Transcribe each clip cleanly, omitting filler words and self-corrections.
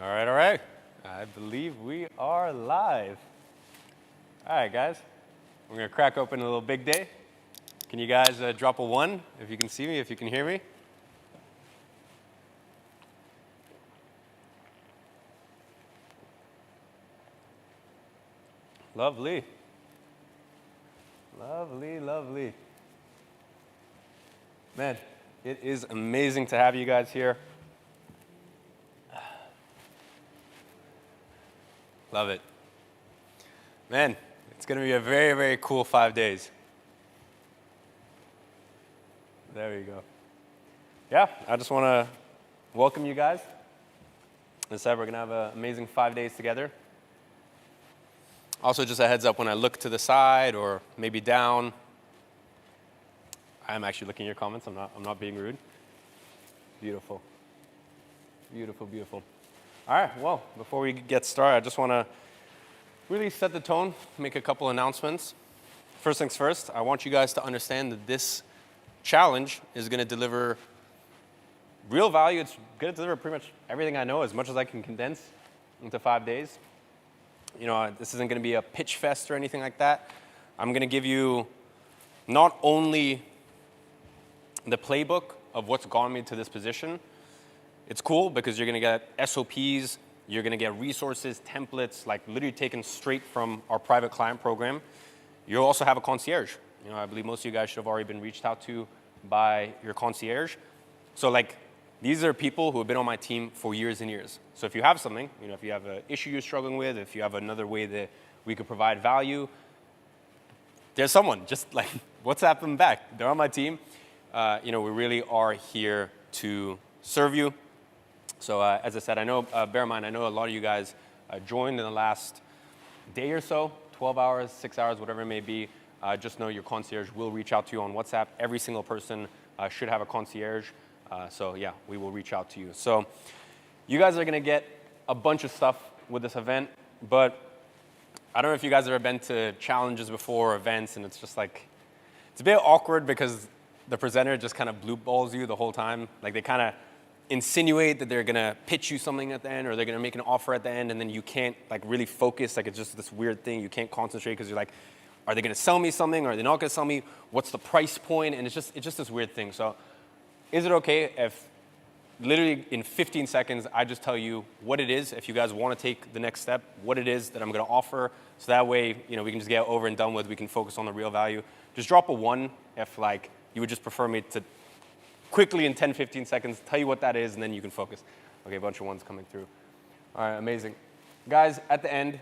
All right. I believe we are live. All right, guys. We're going to crack open a little big day. Can you guys drop a 1 if you can see me, if you can hear me? Lovely. Lovely, lovely. Man, it is amazing to have you guys here. Love it. Man, it's going to be a very, very cool 5 days. There you go. Yeah, I just want to welcome you guys. As I said, we're going to have an amazing 5 days together. Also, just a heads up, when I look to the side or maybe down, I'm actually looking at your comments. I'm not being rude. Beautiful. Beautiful, beautiful. All right, well, before we get started, I just want to really set the tone, make a couple announcements. First things first, I want you guys to understand that this challenge is going to deliver real value. It's going to deliver pretty much everything I know, as much as I can condense into 5 days. You know, this isn't going to be a pitch fest or anything like that. I'm going to give you not only the playbook of what's gotten me to this position. It's cool because you're going to get SOPs, you're going to get resources, templates, like literally taken straight from our private client program. You'll also have a concierge. You know, I believe most of you guys should have already been reached out to by your concierge. So like, these are people who have been on my team for years and years. So if you have something, you know, if you have an issue you're struggling with, if you have another way that we could provide value, there's someone, just like WhatsApp them back. They're on my team. You know, we really are here to serve you. So as I said, I know, bear in mind, I know a lot of you guys joined in the last day or so, 12 hours, 6 hours, whatever it may be. Just know your concierge will reach out to you on WhatsApp. Every single person should have a concierge. So yeah, we will reach out to you. So you guys are going to get a bunch of stuff with this event, but I don't know if you guys have ever been to challenges before, events, and it's just like, it's a bit awkward because the presenter just kind of blue balls you the whole time. Like they kind of insinuate that they're going to pitch you something at the end, or they're going to make an offer at the end, and then you can't like really focus. Like it's just this weird thing. You can't concentrate because you're like, are they going to sell me something? Or are they not going to sell me? What's the price point? And it's just this weird thing. So is it okay if literally in 15 seconds, I just tell you what it is, if you guys want to take the next step, what it is that I'm going to offer, so that way, you know, we can just get over and done with, we can focus on the real value. Just drop a 1 if like you would just prefer me to quickly in 10, 15 seconds tell you what that is, and then you can focus. Okay, a bunch of 1s coming through. All right, amazing. Guys, at the end,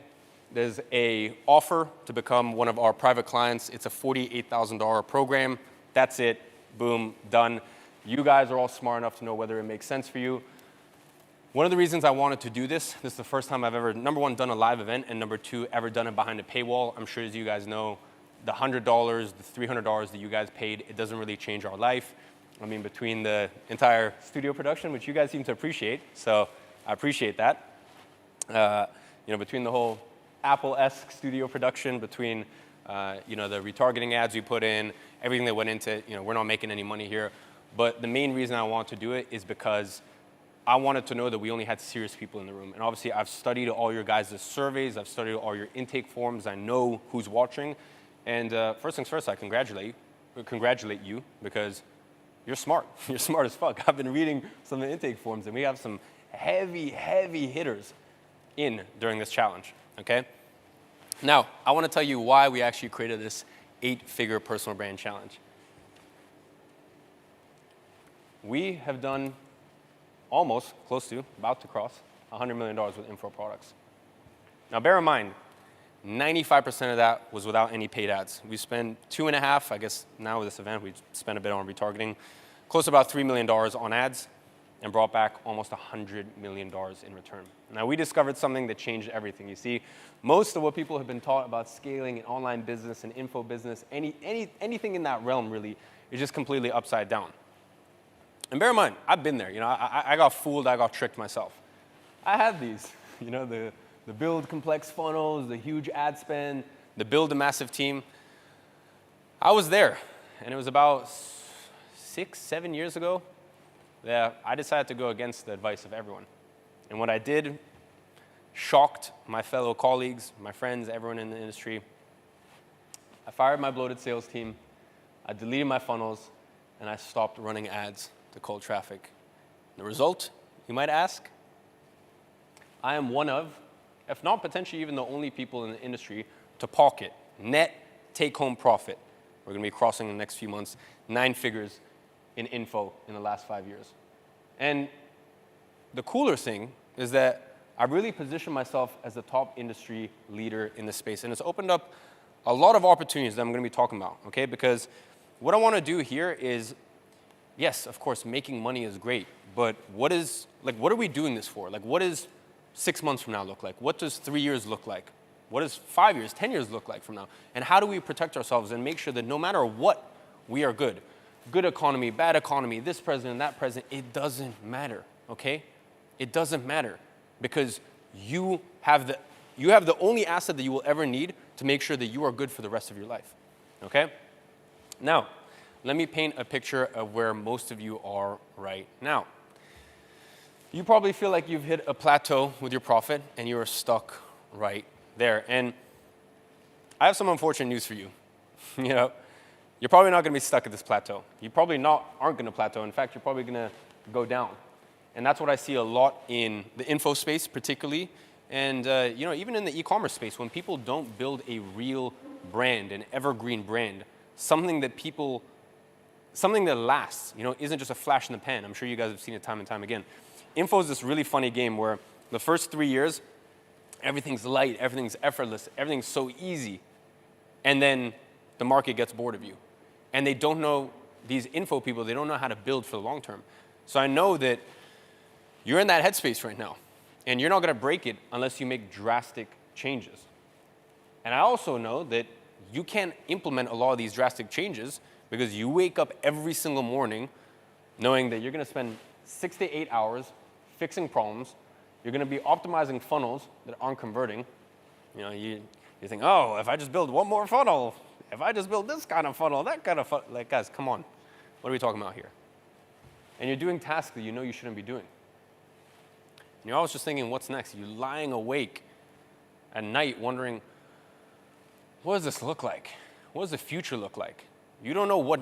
there's a offer to become one of our private clients. It's a $48,000 program. That's it. Boom, done. You guys are all smart enough to know whether it makes sense for you. One of the reasons I wanted to do this is the first time I've ever, number 1, done a live event, and number 2, ever done it behind a paywall. I'm sure as you guys know, the $100, the $300 that you guys paid, it doesn't really change our life. I mean, between the entire studio production, which you guys seem to appreciate, so I appreciate that. You know, between the whole Apple-esque studio production, between you know, the retargeting ads we put in, everything that went into it, you know, we're not making any money here. But the main reason I want to do it is because I wanted to know that we only had serious people in the room. And obviously, I've studied all your guys' surveys. I've studied all your intake forms. I know who's watching. And first things first, I congratulate you because you're smart. You're smart as fuck. I've been reading some of the intake forms, and we have some heavy, heavy hitters in during this challenge, okay? Now, I want to tell you why we actually created this 8-figure personal brand challenge. We have done almost, close to, about to cross $100 million with info products. Now, bear in mind, 95% of that was without any paid ads. We spent 2.5, I guess now with this event, we spent a bit on retargeting, close to about $3 million on ads, and brought back almost $100 million in return. Now, we discovered something that changed everything. You see, most of what people have been taught about scaling an online business and info business, anything in that realm really, is just completely upside down. And bear in mind, I've been there. You know, I got fooled, I got tricked myself. I had these, you know, the build complex funnels, the huge ad spend, the build a massive team. I was there, and it was about 6, 7 years ago that I decided to go against the advice of everyone. And what I did shocked my fellow colleagues, my friends, everyone in the industry. I fired my bloated sales team, I deleted my funnels, and I stopped running ads to cold traffic. The result, you might ask? I am one of, if not potentially even the only people in the industry to pocket net take-home profit. We're going to be crossing in the next few months 9 figures in info in the last 5 years. And the cooler thing is that I really positioned myself as the top industry leader in this space. And it's opened up a lot of opportunities that I'm going to be talking about, okay? Because what I want to do here is, yes, of course, making money is great, but what are we doing this for? Like, what does 6 months from now look like? What does 3 years look like? What does 5 years, 10 years look like from now? And how do we protect ourselves and make sure that no matter what, we are good? Good economy, bad economy, this president, that president, it doesn't matter, okay? It doesn't matter because you have the only asset that you will ever need to make sure that you are good for the rest of your life, okay? Now, let me paint a picture of where most of you are right now. You probably feel like you've hit a plateau with your profit and you are stuck right there. And I have some unfortunate news for you. You know, you're probably not going to be stuck at this plateau. You probably aren't going to plateau. In fact, you're probably going to go down. And that's what I see a lot in the info space particularly. And you know, even in the e-commerce space, when people don't build a real brand, an evergreen brand, something that lasts, you know, isn't just a flash in the pan. I'm sure you guys have seen it time and time again. Info is this really funny game where the first 3 years, everything's light, everything's effortless, everything's so easy. And then the market gets bored of you. And they don't know, these info people, they don't know how to build for the long term. So I know that you're in that headspace right now. And you're not going to break it unless you make drastic changes. And I also know that you can't implement a lot of these drastic changes because you wake up every single morning knowing that you're going to spend 6 to 8 hours fixing problems. You're going to be optimizing funnels that aren't converting. You know, you think, oh, if I just build one more funnel, if I just build this kind of funnel, that kind of funnel. Like, guys, come on. What are we talking about here? And you're doing tasks that you know you shouldn't be doing. And you're always just thinking, what's next? You're lying awake at night wondering, what does this look like? What does the future look like? You don't know what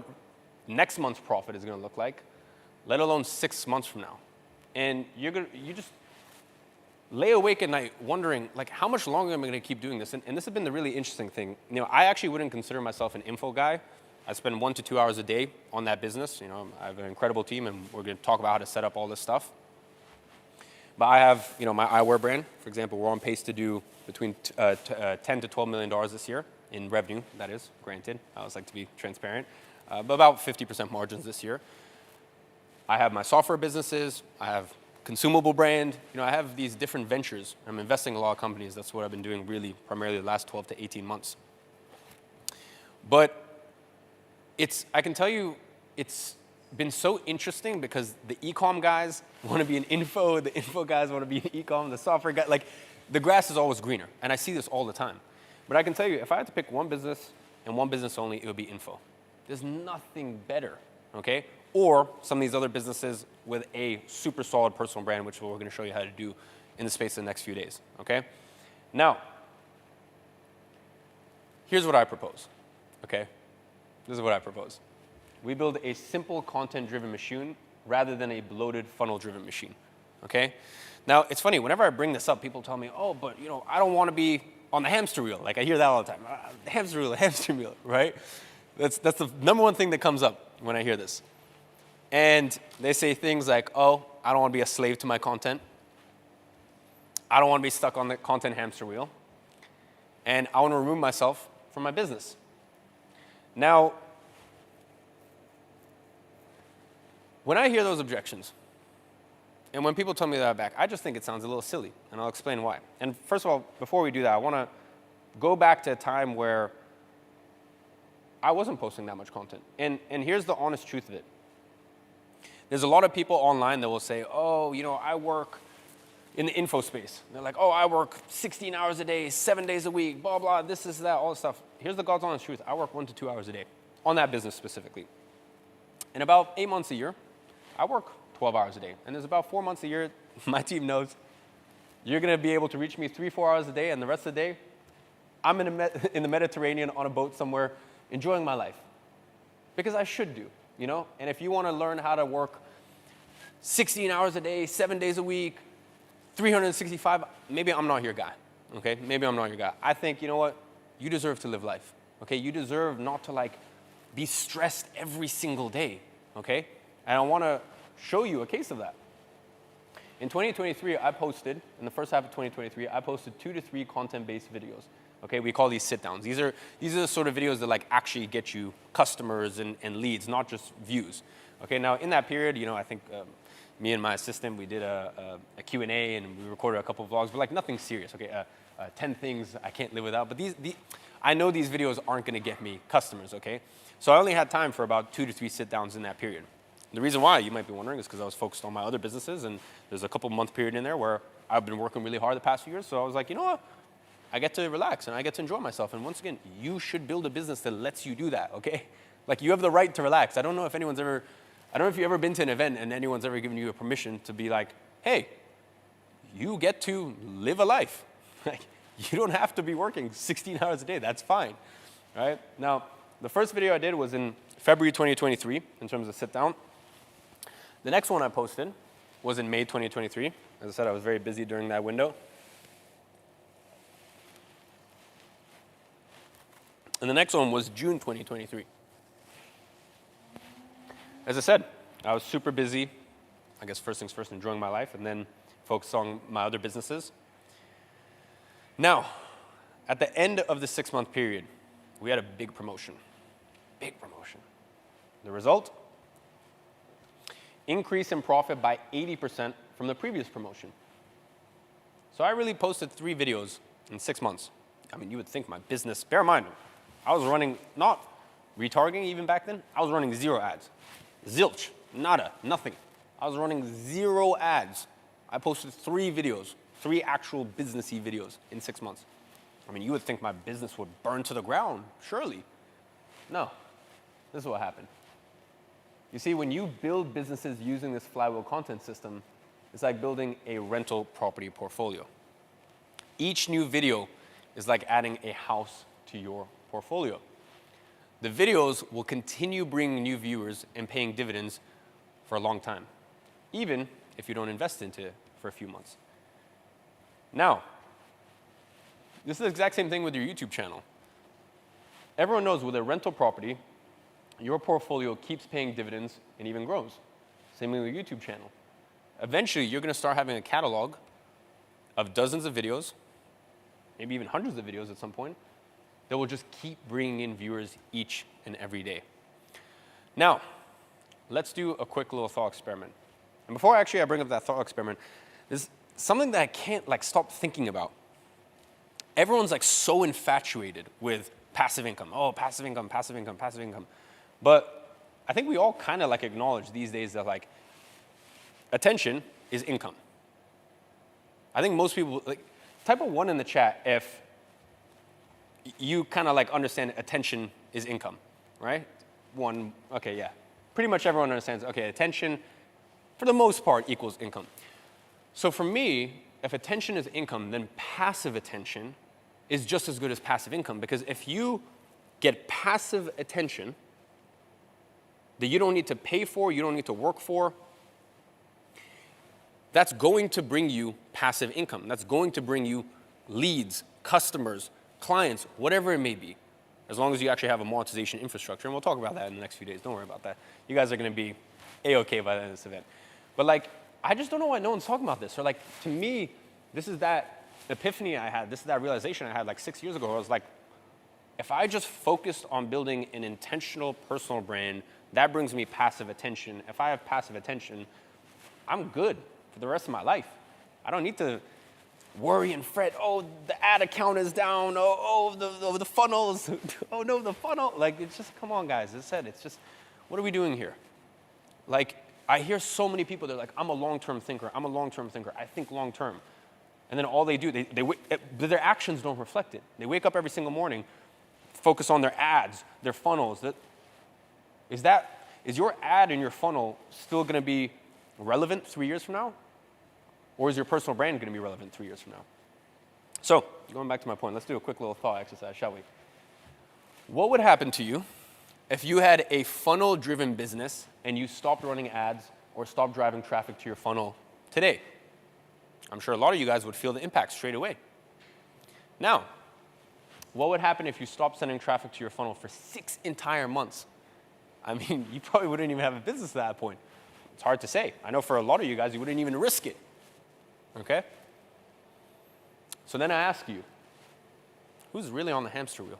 next month's profit is going to look like, let alone 6 months from now. And you just lay awake at night wondering, like, how much longer am I going to keep doing this? And this has been the really interesting thing. You know, I actually wouldn't consider myself an info guy. I spend 1 to 2 hours a day on that business. You know, I have an incredible team, and we're going to talk about how to set up all this stuff. But I have, you know, my eyewear brand, for example, we're on pace to do between $10 to $12 million this year in revenue, that is, granted. I always like to be transparent. But about 50% margins this year. I have my software businesses. I have consumable brand. You know, I have these different ventures. I'm investing in a lot of companies. That's what I've been doing really primarily the last 12 to 18 months. But I can tell you, it's been so interesting because the e-com guys want to be in info, the info guys want to be in e-com, the software guys, like the grass is always greener. And I see this all the time. But I can tell you, if I had to pick one business and one business only, it would be info. There's nothing better, okay? Or some of these other businesses with a super solid personal brand, which we're going to show you how to do in the space of the next few days, okay? Now, here's what I propose, okay? This is what I propose. We build a simple content-driven machine rather than a bloated funnel-driven machine, okay? Now, it's funny, whenever I bring this up, people tell me, oh, but, you know, I don't want to be on the hamster wheel. Like, I hear that all the time. The hamster wheel, right? That's the number one thing that comes up when I hear this. And they say things like, oh, I don't want to be a slave to my content. I don't want to be stuck on the content hamster wheel. And I want to remove myself from my business. Now, when I hear those objections, and when people tell me that back, I just think it sounds a little silly, and I'll explain why. And first of all, before we do that, I want to go back to a time where I wasn't posting that much content. And here's the honest truth of it. There's a lot of people online that will say, oh, you know, I work in the info space. They're like, oh, I work 16 hours a day, 7 days a week, blah, blah, this, that, all this stuff. Here's the God's honest truth. I work 1 to 2 hours a day on that business specifically. And about 8 months a year, I work 12 hours a day. And there's about 4 months a year, my team knows, You're going to be able to reach me 3-4 hours a day, and the rest of the day, I'm in the Mediterranean on a boat somewhere enjoying my life. Because I should do, you know? And if you want to learn how to work 16 hours a day, 7 days a week, 365, maybe I'm not your guy, okay? Maybe I'm not your guy. I think, you know what? You deserve to live life, okay? You deserve not to like be stressed every single day, okay? And I want to show you a case of that. In 2023, I posted, in the first half of 2023, I posted 2 to 3 content-based videos. Okay, we call these sit-downs. These are the sort of videos that like actually get you customers and leads, not just views. Okay, now in that period, you know, I think me and my assistant, we did a Q&A and we recorded a couple of vlogs, but like nothing serious. Okay, 10 things I can't live without. But I know these videos aren't going to get me customers. Okay, so I only had time for about 2 to 3 sit-downs in that period. The reason why, you might be wondering, is because I was focused on my other businesses, and there's a couple month period in there where I've been working really hard the past few years. So I was like, you know what? I get to relax and I get to enjoy myself. And once again, you should build a business that lets you do that, okay? Like, you have the right to relax. I don't know if you've ever been to an event and anyone's ever given you a permission to be like, hey, you get to live a life. Like, you don't have to be working 16 hours a day. That's fine, right? Now, the first video I did was in February 2023 in terms of sit down. The next one I posted was in May 2023. As I said, I was very busy during that window. And the next one was June 2023. As I said, I was super busy. I guess first things first, enjoying my life, and then focused on my other businesses. Now, at the end of the 6-month period, we had a big promotion. Big promotion. The result? Increase in profit by 80% from the previous promotion. So I really posted 3 videos in 6 months. I mean, you would think my business, bear in mind, I was running, not retargeting even back then, I was running 0 ads. Zilch, nada, nothing. I was running 0 ads. I posted 3 videos, 3 actual businessy videos in 6 months. I mean, you would think my business would burn to the ground, surely. No, this is what happened. You see, when you build businesses using this flywheel content system, it's like building a rental property portfolio. Each new video is like adding a house to your portfolio. The videos will continue bringing new viewers and paying dividends for a long time, even if you don't invest into it for a few months. Now, this is the exact same thing with your YouTube channel. Everyone knows with a rental property, your portfolio keeps paying dividends and even grows. Same with your YouTube channel. Eventually, you're going to start having a catalog of dozens of videos, maybe even hundreds of videos at some point, that will just keep bringing in viewers each and every day. Now, let's do a quick little thought experiment. And before I bring up that thought experiment, there's something that I can't stop thinking about. Everyone's so infatuated with passive income. Oh, passive income, passive income, passive income. But I think we all kind of acknowledge these days that attention is income. I think most people, type a 1 in the chat if you kind of understand attention is income, right? 1, okay, yeah. Pretty much everyone understands, okay, attention for the most part equals income. So for me, if attention is income, then passive attention is just as good as passive income, because if you get passive attention that you don't need to pay for, you don't need to work for, that's going to bring you passive income. That's going to bring you leads, customers, clients, whatever it may be, as long as you actually have a monetization infrastructure. And we'll talk about that in the next few days. Don't worry about that. You guys are going to be A-okay by the end of this event. But I just don't know why no one's talking about this. Or to me, this is that epiphany I had. This is that realization I had 6 years ago. I was if I just focused on building an intentional personal brand, that brings me passive attention. If I have passive attention, I'm good for the rest of my life. I don't need to worry and fret, oh, the ad account is down, the funnels, oh no, the funnel. It's just, come on guys, as I said, it's just, what are we doing here? I hear so many people, they're I'm a long-term thinker, I'm a long-term thinker, I think long-term. And then all they do, their actions don't reflect it. They wake up every single morning, focus on their ads, their funnels. Is your ad and your funnel still gonna be relevant 3 years from now? Or is your personal brand going to be relevant 3 years from now? So, going back to my point, let's do a quick little thought exercise, shall we? What would happen to you if you had a funnel-driven business and you stopped running ads or stopped driving traffic to your funnel today? I'm sure a lot of you guys would feel the impact straight away. Now, what would happen if you stopped sending traffic to your funnel for 6 entire months? I mean, you probably wouldn't even have a business at that point. It's hard to say. I know for a lot of you guys, you wouldn't even risk it. Okay? So then I ask you, who's really on the hamster wheel?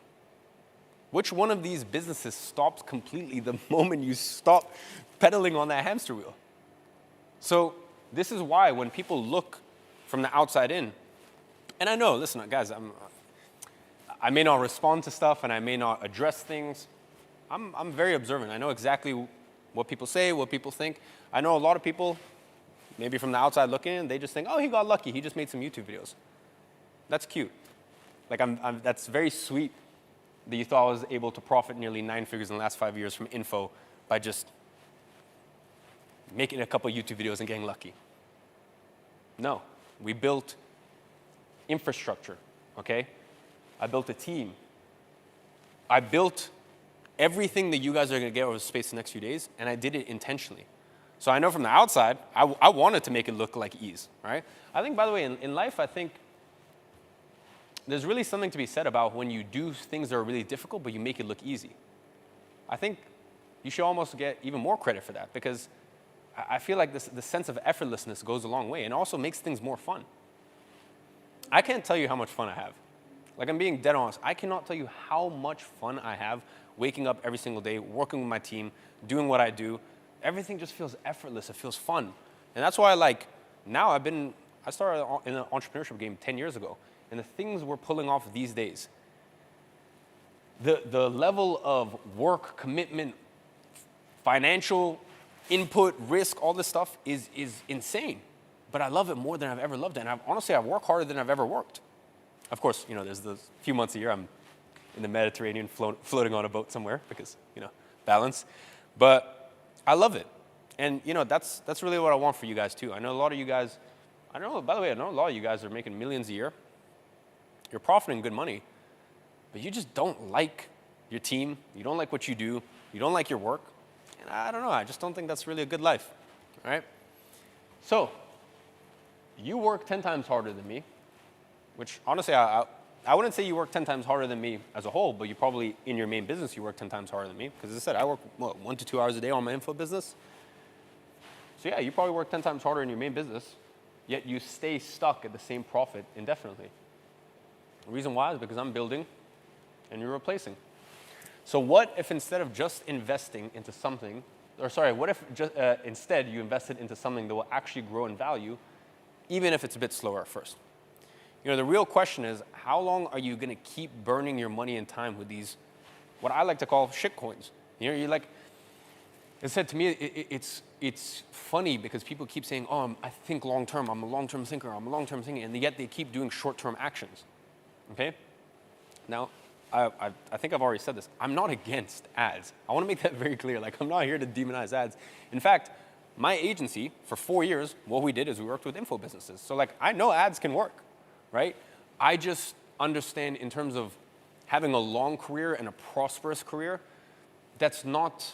Which one of these businesses stops completely the moment you stop pedaling on that hamster wheel? So this is why when people look from the outside in, and I know, listen, guys, I may not respond to stuff and I may not address things. I'm very observant. I know exactly what people say, what people think. I know a lot of people, maybe from the outside looking in, they just think, oh, he got lucky. He just made some YouTube videos. That's cute. Like, that's very sweet that you thought I was able to profit nearly 9 figures in the last 5 years from info by just making a couple YouTube videos and getting lucky. No, we built infrastructure, okay? I built a team. I built everything that you guys are going to get over the space the next few days, and I did it intentionally. So I know from the outside, I wanted to make it look like ease, right? I think, by the way, in life, I think there's really something to be said about when you do things that are really difficult, but you make it look easy. I think you should almost get even more credit for that, because I feel like the sense of effortlessness goes a long way and also makes things more fun. I can't tell you how much fun I have. Like, I'm being dead honest. I cannot tell you how much fun I have waking up every single day, working with my team, doing what I do. Everything just feels effortless. It feels fun. And that's why, like, now I started in the entrepreneurship game 10 years ago. And the things we're pulling off these days, the level of work, commitment, financial input, risk, all this stuff is insane. But I love it more than I've ever loved it. And honestly, I work harder than I've ever worked. Of course, there's those few months a year I'm in the Mediterranean floating on a boat somewhere because, balance. But I love it. And, that's really what I want for you guys too. I know a lot of you guys, by the way, I know a lot of you guys are making millions a year. You're profiting good money, but you just don't like your team. You don't like what you do. You don't like your work. And I don't know, I just don't think that's really a good life, all right? So, you work 10 times harder than me, which honestly, I wouldn't say you work 10 times harder than me as a whole, but you probably, in your main business, you work 10 times harder than me. Because as I said, I work, 1 to 2 hours a day on my info business. So yeah, you probably work 10 times harder in your main business, yet you stay stuck at the same profit indefinitely. The reason why is because I'm building and you're replacing. So what if instead of just investing into something, what if instead you invested into something that will actually grow in value, even if it's a bit slower at first? The real question is, how long are you going to keep burning your money and time with these, what I like to call shit coins? You're like, it said to me, it's funny because people keep saying, oh, I think long-term, I'm a long-term thinker, and yet they keep doing short-term actions, okay? Now, I think I've already said this. I'm not against ads. I want to make that very clear. Like, I'm not here to demonize ads. In fact, my agency, for 4 years, what we did is we worked with info businesses. So, like, I know ads can work, right? I just understand in terms of having a long career and a prosperous career, that's not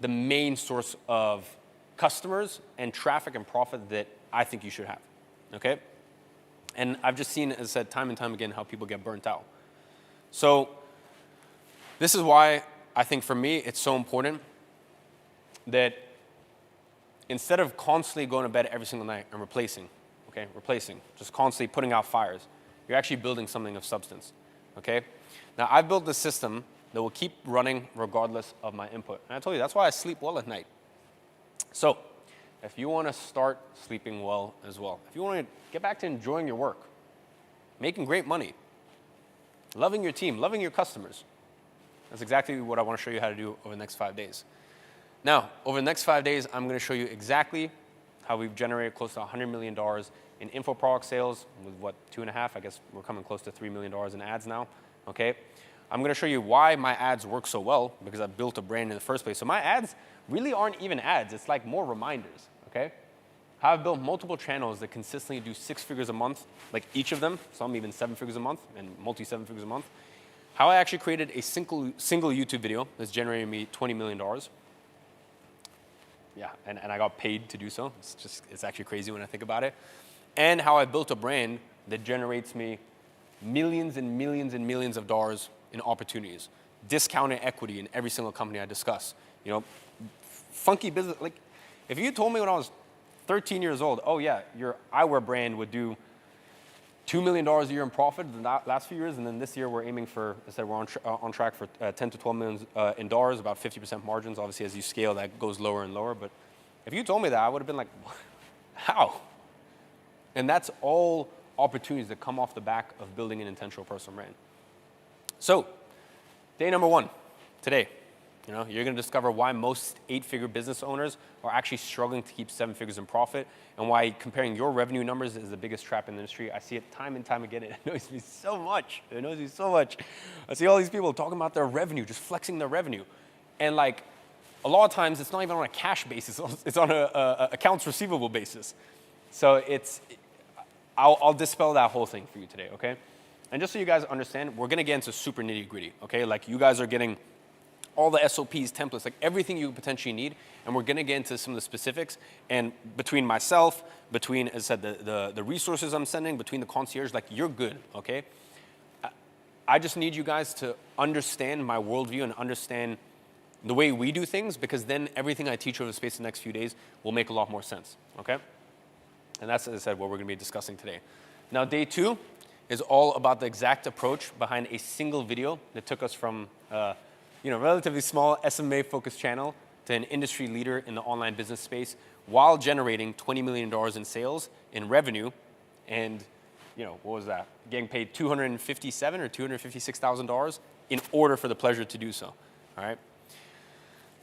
the main source of customers and traffic and profit that I think you should have, okay? And I've just seen, as I said, time and time again, how people get burnt out. So this is why I think for me, it's so important that instead of constantly going to bed every single night and replacing, just constantly putting out fires, you're actually building something of substance, okay? Now, I've built this system that will keep running regardless of my input. And I told you, that's why I sleep well at night. So if you want to start sleeping well as well, if you want to get back to enjoying your work, making great money, loving your team, loving your customers, that's exactly what I want to show you how to do over the next 5 days. Now, over the next 5 days, I'm going to show you exactly how we've generated close to $100 million in info product sales with, 2.5? I guess we're coming close to $3 million in ads now, okay? I'm going to show you why my ads work so well, because I built a brand in the first place. So my ads really aren't even ads. It's like more reminders, okay? how I've built multiple channels that consistently do 6 figures a month, like each of them, some even 7 figures a month and multi-7 figures a month. How I actually created a single YouTube video that's generating me $20 million. Yeah, and I got paid to do so. It's actually crazy when I think about it. And how I built a brand that generates me millions and millions and millions of dollars in opportunities. Discounted equity in every single company I discuss. You know, funky business. Like, if you told me when I was 13 years old, oh yeah, your eyewear brand would do $2 million a year in profit in the last few years, and then this year we're aiming for, I said we're on track for 10 to 12 million in dollars, about 50% margins. Obviously, as you scale, that goes lower and lower. But if you told me that, I would have been like, how? And that's all opportunities that come off the back of building an intentional personal brand. So, day number 1, today. You know, you're going to discover why most 8-figure business owners are actually struggling to keep 7 figures in profit, and why comparing your revenue numbers is the biggest trap in the industry. I see it time and time again. It annoys me so much. It annoys me so much. I see all these people talking about their revenue, just flexing their revenue. And like, a lot of times it's not even on a cash basis. It's on a accounts receivable basis. So I'll dispel that whole thing for you today, okay? And just so you guys understand, we're going to get into super nitty gritty, okay? Like, you guys are getting all the SOPs, templates, like everything you potentially need. And we're going to get into some of the specifics. And between myself, between, as I said, the resources I'm sending, between the concierge, like, you're good, okay? I just need you guys to understand my worldview and understand the way we do things, because then everything I teach over the space of the next few days will make a lot more sense, okay? And that's, as I said, what we're going to be discussing today. Now, day 2 is all about the exact approach behind a single video that took us from relatively small SMA-focused channel to an industry leader in the online business space, while generating $20 million in sales, in revenue, and what was that? Getting paid $257,000 or $256,000 in order for the pleasure to do so. All right.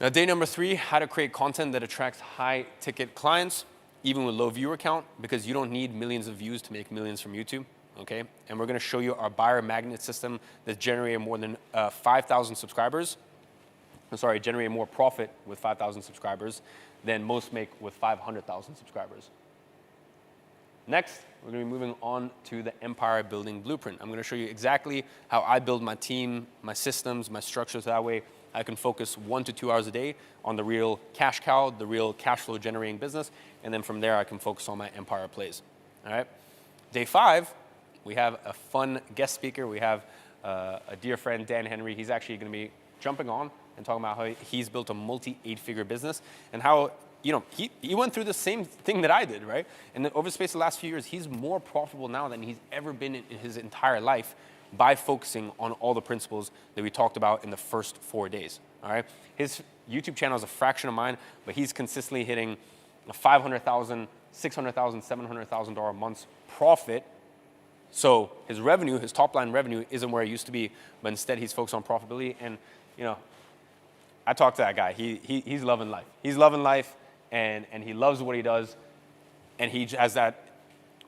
Now, day number 3, how to create content that attracts high-ticket clients, even with low viewer count, because you don't need millions of views to make millions from YouTube. Okay, and we're going to show you our buyer magnet system that's generated more than 5,000 subscribers. Generated more profit with 5,000 subscribers than most make with 500,000 subscribers. Next, we're going to be moving on to the empire building blueprint. I'm going to show you exactly how I build my team, my systems, my structures. That way I can focus 1 to 2 hours a day on the real cash cow, the real cash flow generating business, and then from there I can focus on my empire plays. All right. Day 5, we have a fun guest speaker. We have a dear friend, Dan Henry. He's actually going to be jumping on and talking about how he's built a multi-8-figure business, and how he went through the same thing that I did, right? And over the space of the last few years, he's more profitable now than he's ever been in his entire life by focusing on all the principles that we talked about in the first 4 days, all right? His YouTube channel is a fraction of mine, but he's consistently hitting a $500,000, $600,000, $700,000 months profit. So his revenue, his top line revenue, isn't where it used to be, but instead he's focused on profitability. And I talked to that guy. He's loving life. He's loving life, and he loves what he does, and he has that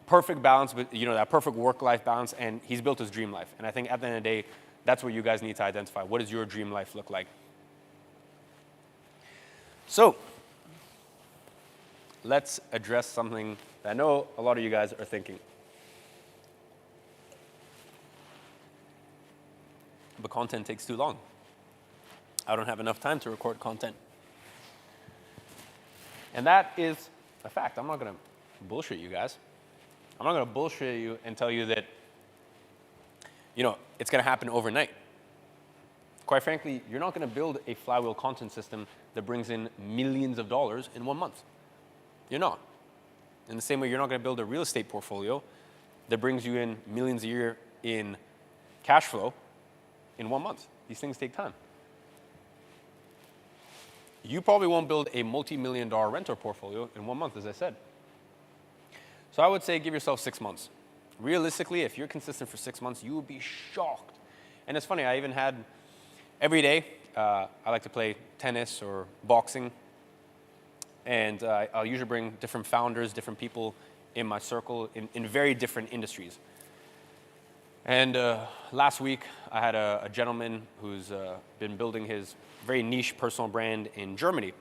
perfect balance, but that perfect work-life balance, and he's built his dream life. And I think at the end of the day, that's what you guys need to identify. What does your dream life look like? So let's address something that I know a lot of you guys are thinking. But content takes too long. I don't have enough time to record content. And that is a fact. I'm not going to bullshit you guys. I'm not going to bullshit you and tell you that, it's going to happen overnight. Quite frankly, you're not going to build a flywheel content system that brings in millions of dollars in 1 month. You're not. In the same way, you're not going to build a real estate portfolio that brings you in millions a year in cash flow in 1 month. These things take time. You probably won't build a multi-million-dollar rental portfolio in 1 month, as I said. So I would say give yourself 6 months. Realistically, if you're consistent for 6 months, you will be shocked. And it's funny, I even had, every day, I like to play tennis or boxing. And I'll usually bring different founders, different people in my circle in very different industries. And last week, I had a gentleman who's been building his very niche personal brand in Germany.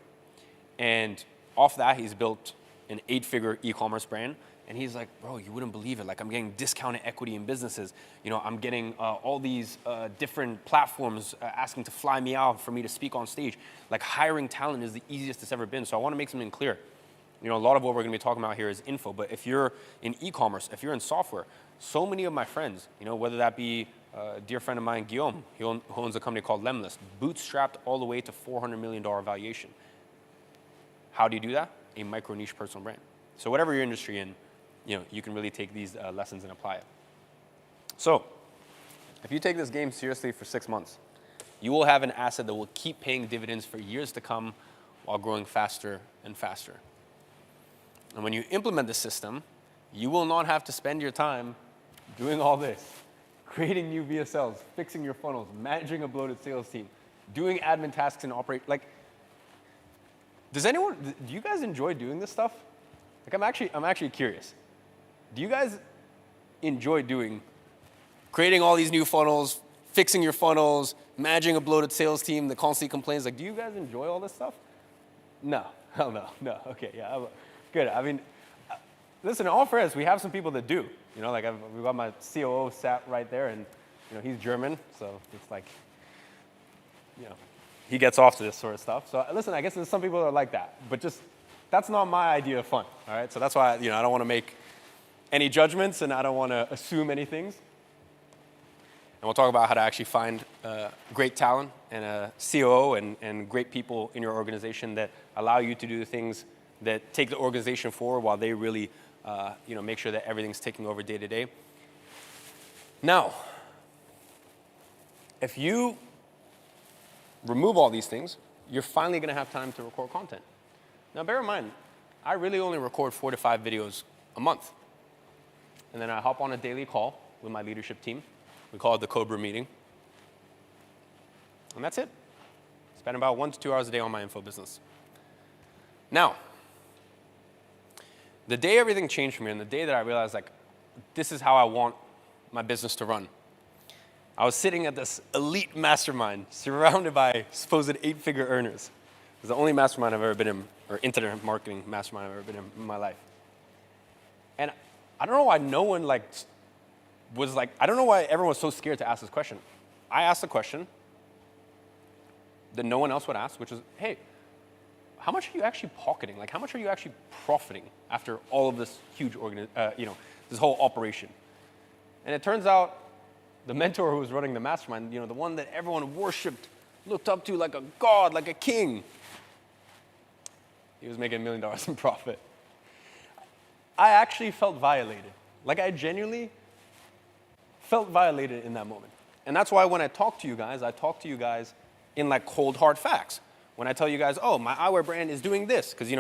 And off that, he's built an 8-figure e-commerce brand. And he's like, bro, you wouldn't believe it. Like, I'm getting discounted equity in businesses. You know, I'm getting all these different platforms asking to fly me out for me to speak on stage. Like, hiring talent is the easiest it's ever been. So I want to make something clear. You know, a lot of what we're going to be talking about here is info. But if you're in e-commerce, if you're in software, so many of my friends, you know, whether that be a dear friend of mine, Guillaume, who owns a company called Lemlist, bootstrapped all the way to $400 million valuation. How do you do that? A micro niche personal brand. So whatever your industry in, you know, you can really take these lessons and apply it. So if you take this game seriously for 6 months, you will have an asset that will keep paying dividends for years to come while growing faster and faster. And when you implement the system, you will not have to spend your time doing all this, creating new VSLs, fixing your funnels, managing a bloated sales team, doing admin tasks and operate. Like, do you guys enjoy doing this stuff? Like, I'm actually curious. Do you guys enjoy creating all these new funnels, fixing your funnels, managing a bloated sales team that constantly complains? Like, do you guys enjoy all this stuff? No, hell no. Okay, yeah, good. I mean, listen, in all fairness, we have some people that do. You know, like we've got my COO sat right there, and you know he's German, so it's like, you know, he gets off to this sort of stuff. So listen, I guess there's some people that are like that, but just that's not my idea of fun. All right, so that's why I don't want to make any judgments, and I don't want to assume any things. And we'll talk about how to actually find great talent and a COO and great people in your organization that allow you to do the things that take the organization forward while they really make sure that everything's taking over day to day. Now, if you remove all these things, you're finally going to have time to record content. Now, bear in mind, I really only record 4 to 5 videos a month. And then I hop on a daily call with my leadership team. We call it the Cobra meeting. And that's it. Spend about 1 to 2 hours a day on my info business. Now, the day everything changed for me and the day that I realized, like, this is how I want my business to run, I was sitting at this elite mastermind surrounded by supposed 8-figure earners. It was the only mastermind I've ever been in, or internet marketing mastermind I've ever been in my life. And I don't know why no one I don't know why everyone was so scared to ask this question. I asked a question that no one else would ask, which is, hey, how much are you actually pocketing? Like, how much are you actually profiting after all of this huge this whole operation? And it turns out the mentor who was running the mastermind, the one that everyone worshipped, looked up to like a god, like a king, he was making $1 million in profit. I actually felt violated. Like, I genuinely felt violated in that moment. And that's why when I talk to you guys in like cold, hard facts. When I tell you guys, oh, my eyewear brand is doing this, because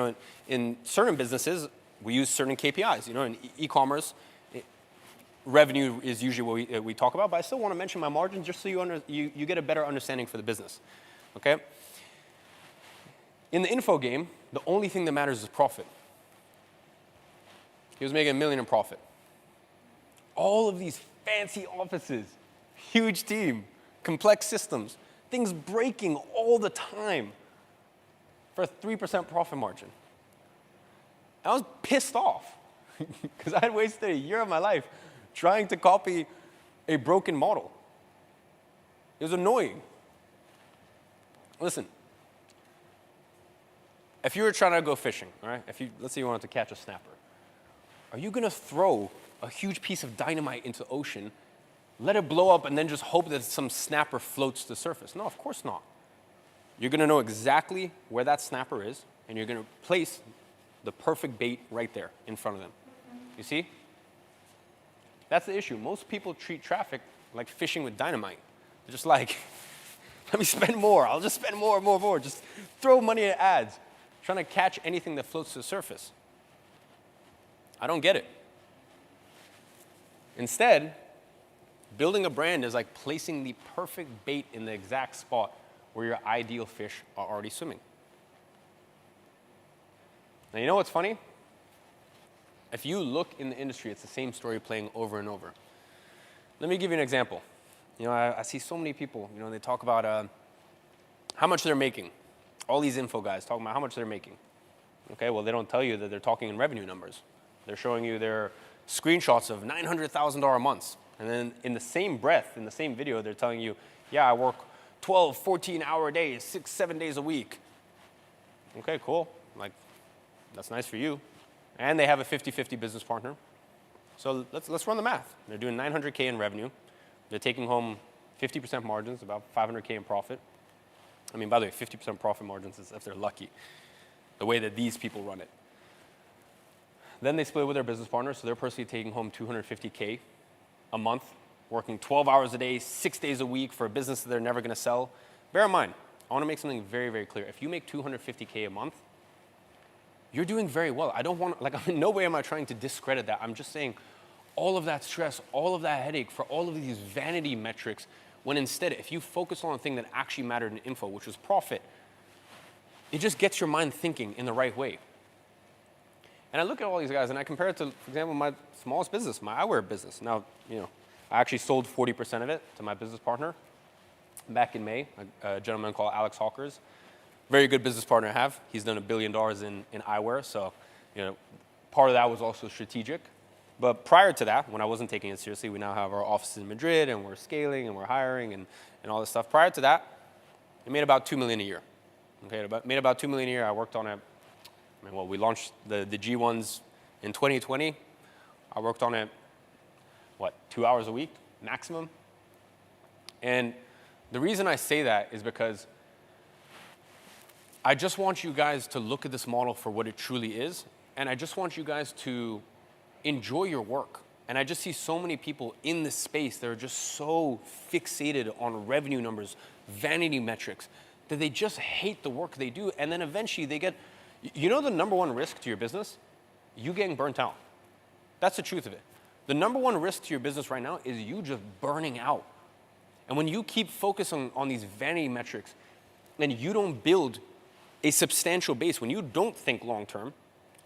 in certain businesses, we use certain KPIs. In e-commerce, revenue is usually what we talk about, but I still want to mention my margins just so you get a better understanding for the business, okay? In the info game, the only thing that matters is profit. He was making $1 million in profit. All of these fancy offices, huge team, complex systems, things breaking all the time for a 3% profit margin. I was pissed off because I had wasted a year of my life trying to copy a broken model. It was annoying. Listen, if you were trying to go fishing, all right? Let's say you wanted to catch a snapper. Are you going to throw a huge piece of dynamite into the ocean, let it blow up, and then just hope that some snapper floats to the surface? No, of course not. You're going to know exactly where that snapper is, and you're going to place the perfect bait right there in front of them. You see? That's the issue. Most people treat traffic like fishing with dynamite. They're just like, let me spend more. I'll just spend more. Just throw money at ads, trying to catch anything that floats to the surface. I don't get it. Instead, building a brand is like placing the perfect bait in the exact spot where your ideal fish are already swimming. Now, you know what's funny? If you look in the industry, it's the same story playing over and over. Let me give you an example. I see so many people, they talk about how much they're making. All these info guys talking about how much they're making. Okay, well, they don't tell you that they're talking in revenue numbers. They're showing you their screenshots of $900,000 months. And then in the same breath, in the same video, they're telling you, yeah, I work 12, 14-hour days, 6, 7 days a week. Okay, cool. Like, that's nice for you. And they have a 50-50 business partner. So let's run the math. They're doing 900K in revenue. They're taking home 50% margins, about 500K in profit. I mean, by the way, 50% profit margins is if they're lucky, the way that these people run it. Then they split with their business partner, so they're personally taking home 250K a month, working 12 hours a day, 6 days a week for a business that they're never going to sell. Bear in mind, I want to make something very, very clear. If you make 250K a month, you're doing very well. I don't want, like, in no way am I trying to discredit that. I'm just saying all of that stress, all of that headache for all of these vanity metrics, when instead, if you focus on the thing that actually mattered in info, which was profit, it just gets your mind thinking in the right way. And I look at all these guys and I compare it to, for example, my smallest business, my eyewear business. Now, I actually sold 40% of it to my business partner back in May, a gentleman called Alex Hawkers. Very good business partner I have. He's done $1 billion in eyewear, so part of that was also strategic. But prior to that, when I wasn't taking it seriously, we now have our offices in Madrid and we're scaling and we're hiring and all this stuff. Prior to that, I made about $2 million a year. Okay, made about $2 million a year. I worked on it. We launched the G1s in 2020. I worked on it, 2 hours a week maximum? And the reason I say that is because I just want you guys to look at this model for what it truly is, and I just want you guys to enjoy your work. And I just see so many people in this space that are just so fixated on revenue numbers, vanity metrics, that they just hate the work they do, and then eventually they get, the number one risk to your business? You getting burnt out. That's the truth of it. The number one risk to your business right now is you just burning out. And when you keep focusing on these vanity metrics and you don't build a substantial base, when you don't think long-term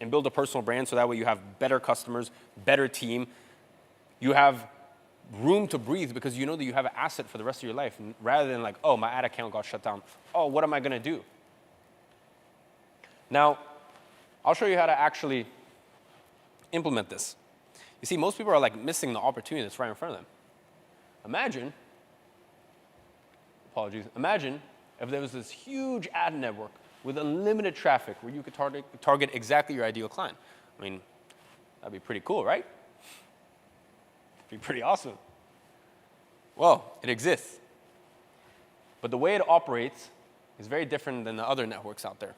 and build a personal brand so that way you have better customers, better team, you have room to breathe because you know that you have an asset for the rest of your life rather than like, oh, my ad account got shut down. Oh, what am I going to do? Now, I'll show you how to actually implement this. You see, most people are like missing the opportunity that's right in front of them. Imagine if there was this huge ad network with unlimited traffic where you could target exactly your ideal client. I mean, that'd be pretty cool, right? It'd be pretty awesome. Well, it exists. But the way it operates is very different than the other networks out there.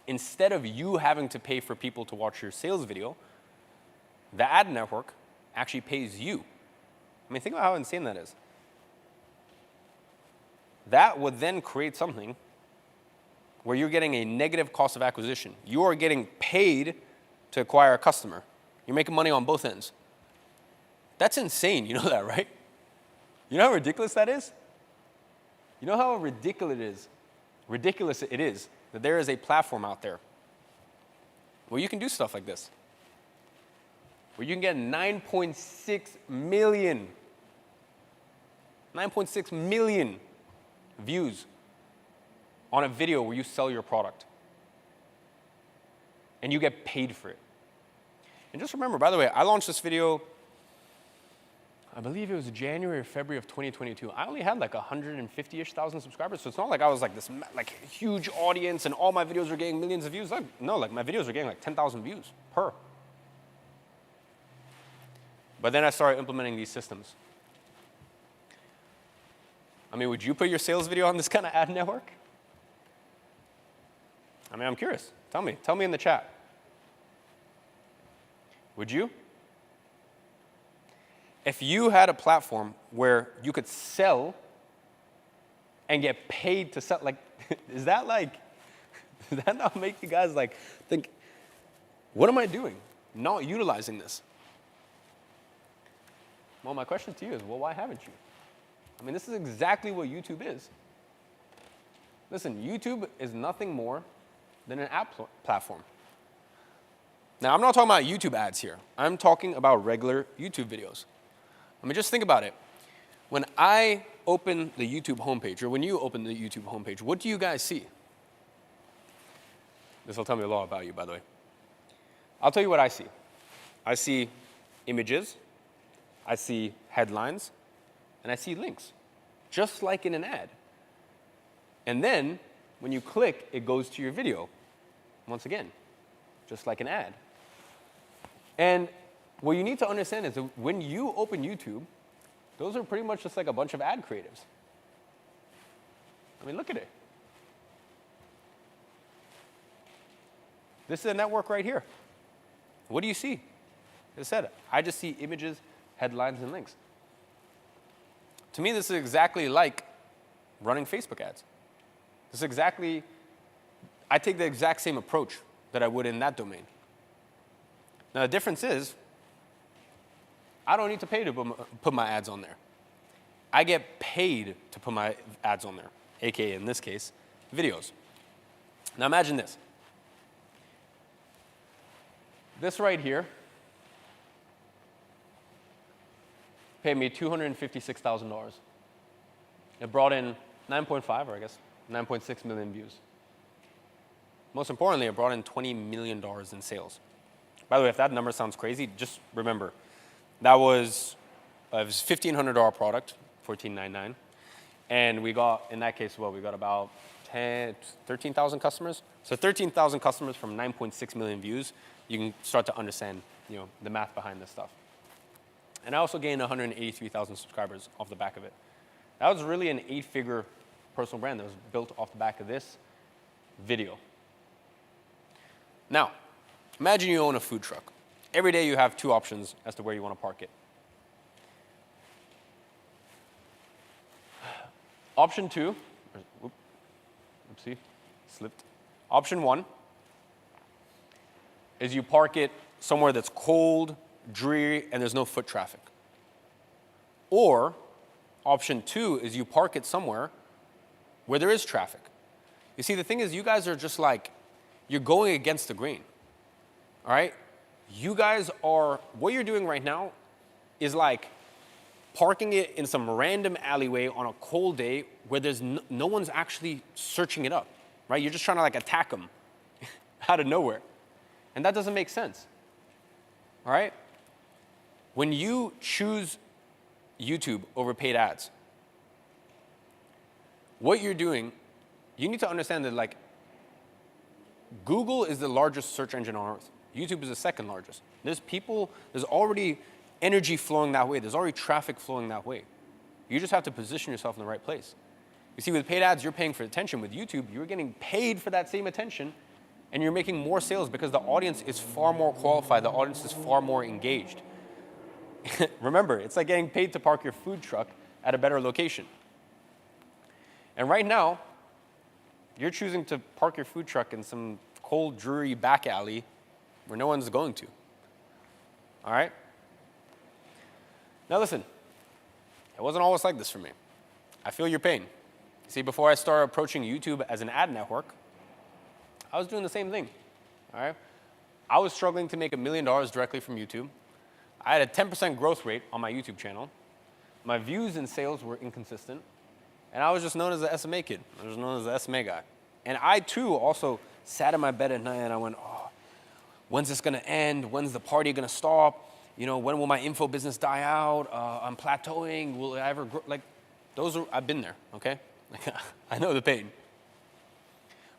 Instead of you having to pay for people to watch your sales video, the ad network actually pays you. I mean, think about how insane that is. That would then create something where you're getting a negative cost of acquisition. You are getting paid to acquire a customer. You're making money on both ends. That's insane. You know that, right? You know how ridiculous that is? You know how ridiculous it is that there is a platform out there where you can do stuff like this, where you can get 9.6 million views on a video where you sell your product. And you get paid for it. And just remember, by the way, I launched this video, I believe it was January or February of 2022. I only had like 150-ish thousand subscribers, so it's not like I was like this huge audience and all my videos were getting millions of views. No, my videos were getting like 10,000 views per. But then I started implementing these systems. I mean, would you put your sales video on this kind of ad network? I mean, I'm curious. Tell me in the chat. Would you? If you had a platform where you could sell and get paid to sell, does that not make you guys think, what am I doing? Not utilizing this. Well, my question to you is, why haven't you? I mean, this is exactly what YouTube is. Listen, YouTube is nothing more than an app platform. Now, I'm not talking about YouTube ads here. I'm talking about regular YouTube videos. I mean, just think about it. When I open the YouTube homepage, or when you open the YouTube homepage, what do you guys see? This will tell me a lot about you, by the way. I'll tell you what I see. I see images, I see headlines, and I see links, just like in an ad. And then, when you click, it goes to your video. Once again, just like an ad. And what you need to understand is that when you open YouTube, those are pretty much just like a bunch of ad creatives. I mean, look at it. This is a network right here. What do you see? As I said, I just see images, headlines, and links. To me, this is exactly like running Facebook ads. This is exactly, I take the exact same approach that I would in that domain. Now, the difference is, I don't need to pay to put my ads on there. I get paid to put my ads on there, aka in this case, videos. Now imagine this. This right here paid me $256,000. It brought in 9.5, or I guess 9.6 million views. Most importantly, it brought in $20 million in sales. By the way, if that number sounds crazy, just remember, that was a $1,500 product, $1,499. And we got, in that case, we got about 13,000 customers. So 13,000 customers from 9.6 million views, you can start to understand, the math behind this stuff. And I also gained 183,000 subscribers off the back of it. That was really an 8-figure personal brand that was built off the back of this video. Now, imagine you own a food truck. Every day you have 2 options as to where you want to park it. Option 2, oopsie, slipped. Option 1 is you park it somewhere that's cold, dreary, and there's no foot traffic. Or option 2 is you park it somewhere where there is traffic. You see, the thing is, you guys are just like, you're going against the grain, all right? You guys are, what you're doing right now is like parking it in some random alleyway on a cold day where there's no one's actually searching it up, right? You're just trying to like attack them out of nowhere. And that doesn't make sense, all right? When you choose YouTube over paid ads, what you're doing, you need to understand that like Google is the largest search engine on earth. YouTube is the second largest. There's already energy flowing that way. There's already traffic flowing that way. You just have to position yourself in the right place. You see, with paid ads, you're paying for attention. With YouTube, you're getting paid for that same attention, and you're making more sales because the audience is far more qualified. The audience is far more engaged. Remember, it's like getting paid to park your food truck at a better location. And right now, you're choosing to park your food truck in some cold, dreary back alley where no one's going to. All right? Now listen, it wasn't always like this for me. I feel your pain. See, before I started approaching YouTube as an ad network, I was doing the same thing. All right? I was struggling to make $1 million directly from YouTube. I had a 10% growth rate on my YouTube channel. My views and sales were inconsistent. And I was just known as the SMA kid. I was known as the SMA guy. And I, too, also sat in my bed at night and I went, oh, when's this going to end? When's the party going to stop? When will my info business die out? I'm plateauing. Will I ever grow? Like, I've been there, okay? I know the pain.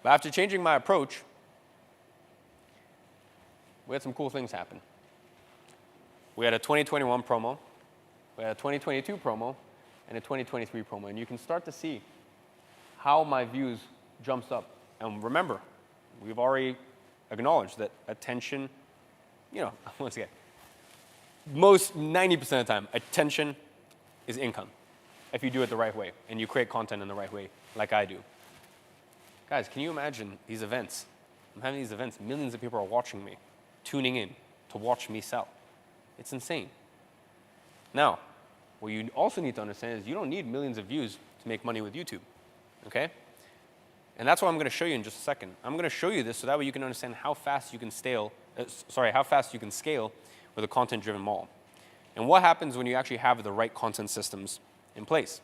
But after changing my approach, we had some cool things happen. We had a 2021 promo, we had a 2022 promo, and a 2023 promo. And you can start to see how my views jumps up. And remember, we've already acknowledged that attention, once again, most 90% of the time, attention is income if you do it the right way and you create content in the right way, like I do. Guys, can you imagine these events? I'm having these events, millions of people are watching me, tuning in to watch me sell. It's insane. Now, what you also need to understand is you don't need millions of views to make money with YouTube, okay? And that's what I'm going to show you in just a second. I'm going to show you this so that way you can understand how fast you can scale with a content-driven model. And what happens when you actually have the right content systems in place.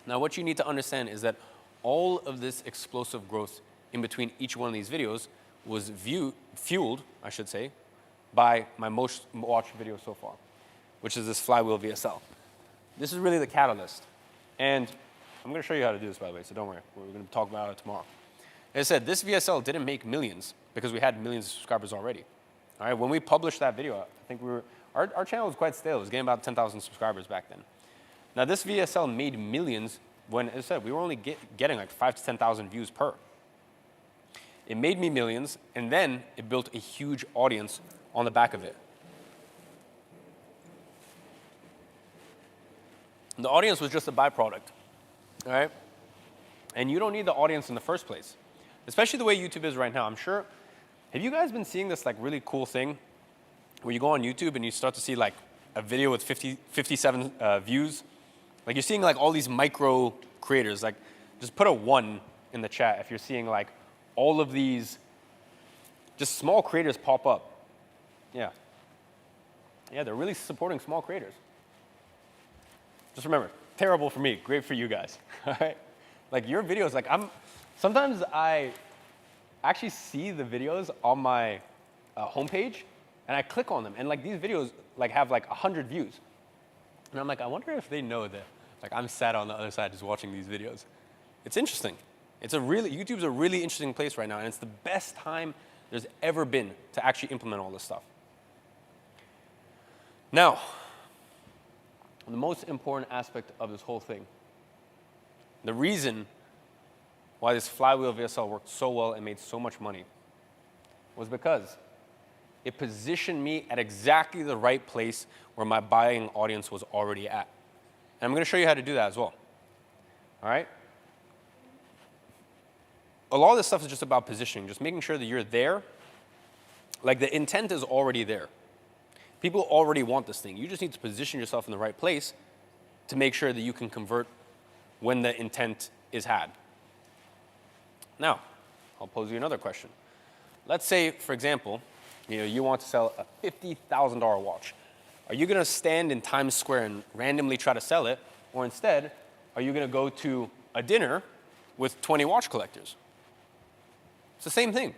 Now, what you need to understand is that all of this explosive growth in between each one of these videos was fueled, I should say, by my most watched video so far, which is this Flywheel VSL. This is really the catalyst. And I'm going to show you how to do this, by the way, so don't worry. We're going to talk about it tomorrow. As I said, this VSL didn't make millions because we had millions of subscribers already. All right, when we published that video, I think our channel was quite stale. It was getting about 10,000 subscribers back then. Now, this VSL made millions when, as I said, we were only getting like 5,000 to 10,000 views per. It made me millions, and then it built a huge audience on the back of it. The audience was just a byproduct, all right? And you don't need the audience in the first place, especially the way YouTube is right now. I'm sure, have you guys been seeing this like really cool thing where you go on YouTube and you start to see like a video with 57 views? Like you're seeing like all these micro creators, like just put a 1 in the chat if you're seeing like all of these just small creators pop up. Yeah. Yeah, they're really supporting small creators. Just remember, terrible for me, great for you guys, all right? Like your videos, like sometimes I actually see the videos on my homepage and I click on them and like these videos like have like 100 views. And I'm like, I wonder if they know that like I'm sat on the other side just watching these videos. It's interesting. YouTube's a really interesting place right now, and it's the best time there's ever been to actually implement all this stuff. Now, the most important aspect of this whole thing, the reason why this Flywheel VSL worked so well and made so much money was because it positioned me at exactly the right place where my buying audience was already at. And I'm going to show you how to do that as well. All right? A lot of this stuff is just about positioning, just making sure that you're there. Like the intent is already there. People already want this thing. You just need to position yourself in the right place to make sure that you can convert when the intent is had. Now, I'll pose you another question. Let's say, for example, you want to sell a $50,000 watch. Are you going to stand in Times Square and randomly try to sell it? Or instead, are you going to go to a dinner with 20 watch collectors? It's the same thing.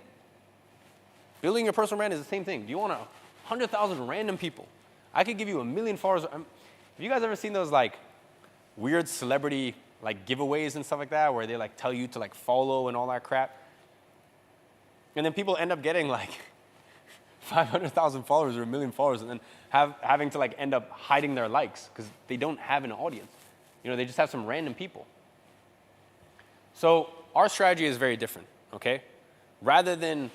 Building your personal brand is the same thing. Do you want 100,000 random people? I could give you 1 million followers. Have you guys ever seen those like weird celebrity like giveaways and stuff like that where they like tell you to like follow and all that crap? And then people end up getting like 500,000 followers or 1 million followers and then having to like end up hiding their likes because they don't have an audience. They just have some random people. So our strategy is very different, okay? Rather than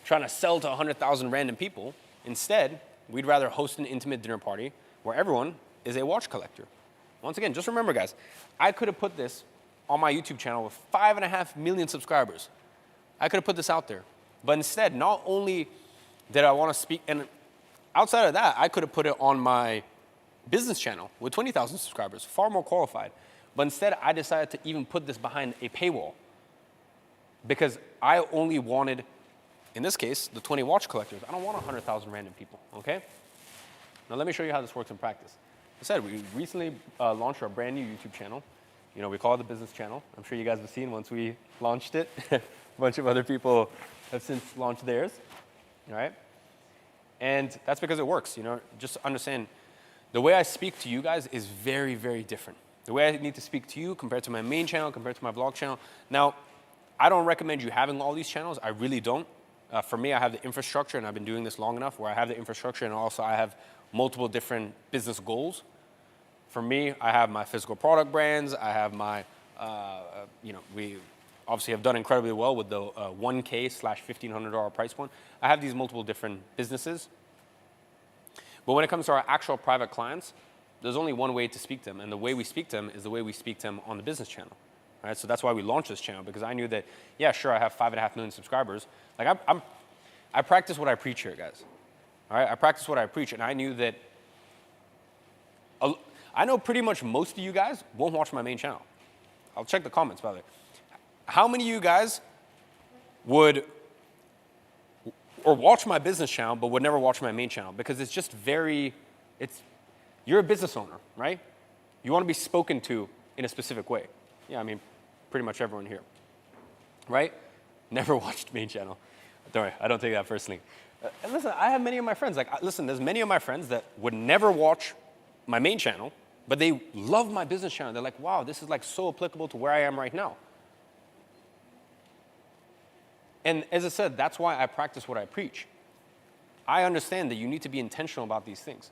trying to sell to 100,000 random people, instead, we'd rather host an intimate dinner party where everyone is a watch collector. Once again, just remember, guys, I could have put this on my YouTube channel with 5.5 million subscribers. I could have put this out there. But instead, not only did I want to speak, and outside of that, I could have put it on my business channel with 20,000 subscribers, far more qualified. But instead, I decided to even put this behind a paywall because I only wanted, in this case, the 20 watch collectors. I don't want 100,000 random people, okay? Now let me show you how this works in practice. As I said, we recently launched our brand new YouTube channel. We call it the business channel. I'm sure you guys have seen once we launched it. A bunch of other people have since launched theirs, all right? And that's because it works, Just understand, the way I speak to you guys is very, very different. The way I need to speak to you compared to my main channel, compared to my vlog channel. Now, I don't recommend you having all these channels. I really don't. For me, I have the infrastructure, and I've been doing this long enough where I have the infrastructure, and also I have multiple different business goals. For me, I have my physical product brands. I have my, we obviously have done incredibly well with the $1K/$1,500 price point. I have these multiple different businesses. But when it comes to our actual private clients, there's only one way to speak to them, and the way we speak to them is the way we speak to them on the business channel. Right? So that's why we launched this channel, because I knew that, yeah, sure, I have 5.5 million subscribers. Like I practice what I preach here, guys. All right, I practice what I preach, and I knew that. I know pretty much most of you guys won't watch my main channel. I'll check the comments, by the way. How many of you guys would or watch my business channel but would never watch my main channel? Because it's just you're a business owner, right? You want to be spoken to in a specific way. Yeah, I mean, pretty much everyone here, right? Never watched main channel. Don't worry, I don't take that personally. And listen, I have many of my friends, listen, there's many of my friends that would never watch my main channel, but they love my business channel. They're like, wow, this is like so applicable to where I am right now. And as I said, that's why I practice what I preach. I understand that you need to be intentional about these things.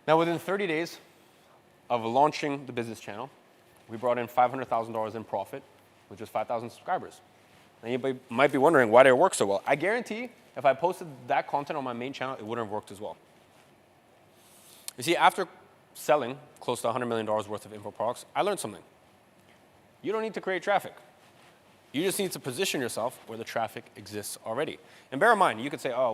Now, within 30 days of launching the business channel, we brought in $500,000 in profit, which is 5,000 subscribers. Anybody might be wondering, why did it work so well? I guarantee if I posted that content on my main channel, it wouldn't have worked as well. You see, after selling close to $100 million worth of info products, I learned something. You don't need to create traffic. You just need to position yourself where the traffic exists already. And bear in mind, you could say, oh,